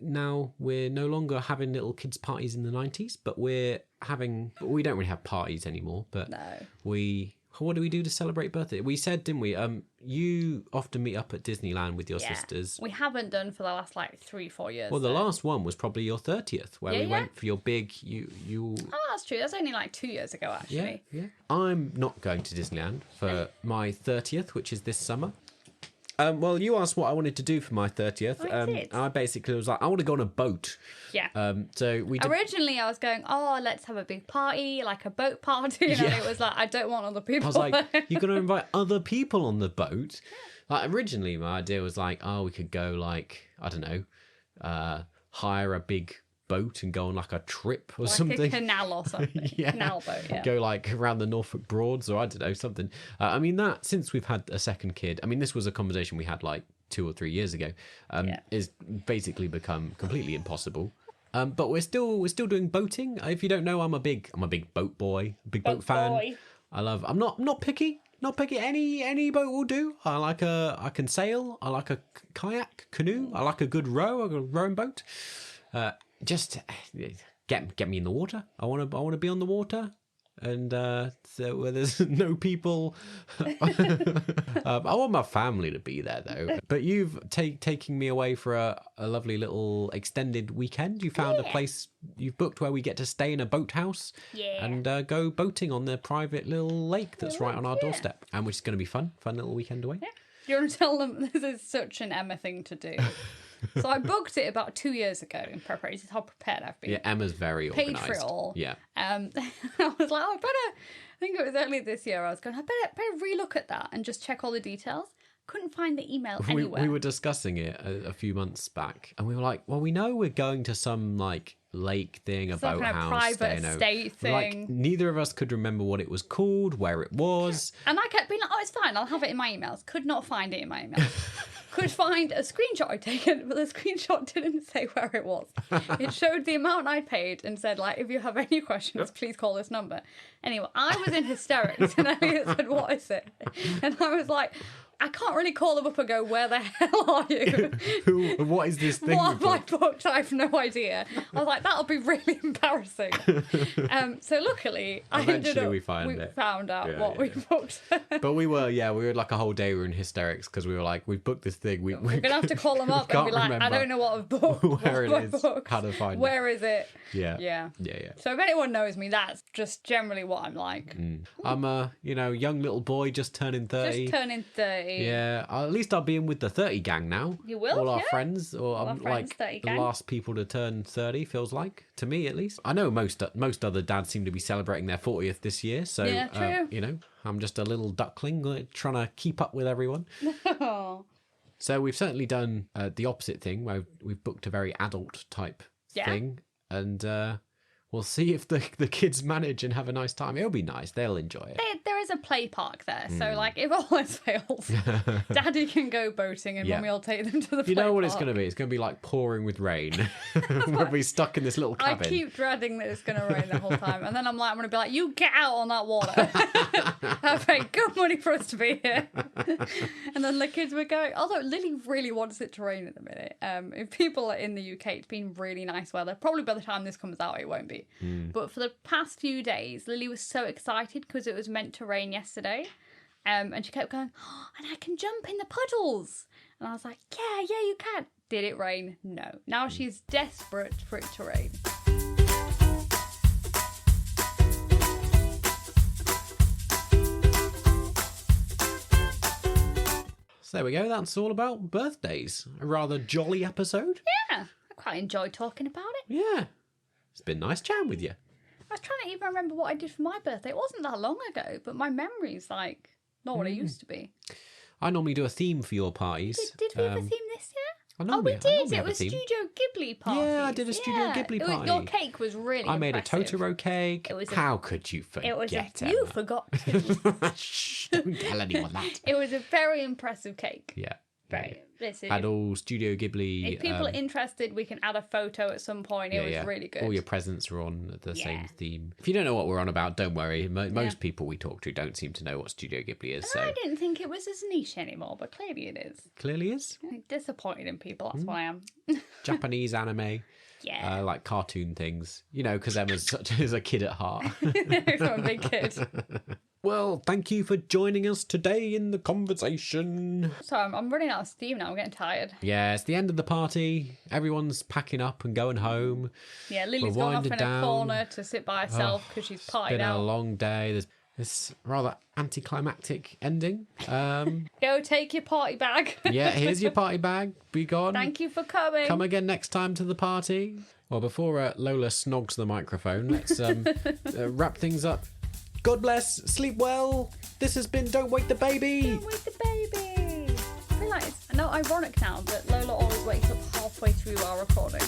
now we're no longer having little kids parties in the 90s, but we don't really have parties anymore, but what do we do to celebrate birthday? We said, didn't we, you often meet up at Disneyland with your sisters. We haven't done for the last like 3-4 years. Well, the last one was probably your 30th where we went for your big you Oh, that's true. That's only like 2 years ago, actually. Yeah. I'm not going to Disneyland for my 30th, which is this summer. Well, you asked what I wanted to do for my 30th. I basically was like, I want to go on a boat. Yeah. So we originally I was going, let's have a big party, like a boat party. And it was like, I don't want other people. I was like, you're going to invite other people on the boat? Like originally my idea was like, we could go like, I don't know, hire a big boat and go on like a trip or something. Like a canal or something. Canal boat, Go like around the Norfolk Broads or I don't know, something. I mean that, since we've had a second kid, I mean this was a conversation we had like 2 or 3 years ago, is basically become completely impossible. But we're still doing boating. If you don't know, I'm a big boat boy, big boat fan. I'm not picky. Not picky. Any boat will do. I can sail. I like a kayak, canoe. I like a good rowing boat. Just get me in the water. I want to be on the water. And so where there's no people. I want my family to be there though. But you've taking me away for a lovely little extended weekend. You found a place you've booked where we get to stay in a boathouse and go boating on the private little lake that's right on our doorstep, and which is going to be fun little weekend away. Do you want to tell them this is such an Emma thing to do? So I booked it about 2 years ago in preparation. This is how prepared I've been. Yeah, Emma's very organised. Paid for it all. Yeah. I was like, I think it was earlier this year, I was going, I better relook at that and just check all the details. Couldn't find the email anywhere. We were discussing it a few months back, and we were like, well, we know we're going to some like lake thing, a boathouse, kind of private estate thing. Like, neither of us could remember what it was called, where it was. And I kept being like, oh, it's fine, I'll have it in my emails. Could not find it in my emails. Could find a screenshot I'd taken, but the screenshot didn't say where it was. It showed the amount I'd paid and said, like, if you have any questions, please call this number. Anyway, I was in hysterics, and Elliot said, what is it? And I was like, I can't really call them up and go, where the hell are you? What is this thing? What have I booked? I have no idea. I was like, that'll be really embarrassing. So luckily, we found out what we booked. But we were like a whole day we were in hysterics because we were like, we've booked this thing. We're going to have to call them up and be like, I don't know what I've booked. Where it is, how to find it. Where is it? Yeah. So if anyone knows me, that's just generally what I'm like. I'm a, young little boy just turning 30. Just turning 30. Yeah, at least I'll be in with the 30 gang now. You will, all our friends, or I'm like the last people to turn 30. Feels like, to me at least. I know most other dads seem to be celebrating their 40th this year, so true. I'm just a little duckling trying to keep up with everyone. So we've certainly done the opposite thing, where we've booked a very adult type thing, and we'll see if the kids manage and have a nice time. It'll be nice. They'll enjoy it. There is a play park there. So, like, if all else fails, Daddy can go boating and Mummy will take them to the play park. You know what it's going to be? It's going to be like pouring with rain. We'll be stuck in this little cabin. I keep dreading that it's going to rain the whole time. And then I'm going to be like, you get out on that water. I paid good money for us to be here. And then the kids were going, although Lily really wants it to rain at the minute. If people are in the UK, it's been really nice weather. Probably by the time this comes out, it won't be. But for the past few days, Lily was so excited because it was meant to rain yesterday. And she kept going, oh, and I can jump in the puddles. And I was like, yeah, you can. Did it rain? No. Now she's desperate for it to rain. So there we go. That's all about birthdays. A rather jolly episode. Yeah. I quite enjoyed talking about it. Yeah. It's been nice chatting with you. I was trying to even remember what I did for my birthday. It wasn't that long ago, but my memory's like not what it used to be. I normally do a theme for your parties. Did we have a theme this year? We did. It was Studio Ghibli party. Yeah, I did a Studio Ghibli party. Your cake was really I made impressive. a Totoro cake. How could you forget it? You forgot to. Shh, don't tell anyone that. It was a very impressive cake. Yeah. Very. Had all Studio Ghibli. If people are interested, we can add a photo at some point. It was really good. All your presents are on the same theme. If you don't know what we're on about, don't worry. Most people we talk to don't seem to know what Studio Ghibli is. So I didn't think it was as niche anymore, but clearly it is. Clearly is. I'm disappointed in people. That's what I am. Japanese anime. Yeah. Like cartoon things. Because Emma's is a kid at heart. I'm a big kid. Well, thank you for joining us today in the conversation. So I'm running out of steam now. I'm getting tired. Yeah, it's the end of the party. Everyone's packing up and going home. Yeah, Lily's gone off in a corner to sit by herself because she's partied out. It's been a long day. There's this rather anticlimactic ending. Go take your party bag. Yeah, here's your party bag. Be gone. Thank you for coming. Come again next time to the party. Well, before Lola snogs the microphone, let's wrap things up. God bless. Sleep well. This has been Don't Wake the Baby. Don't Wake the Baby. I feel like it's ironic now that Lola always wakes up halfway through our recording.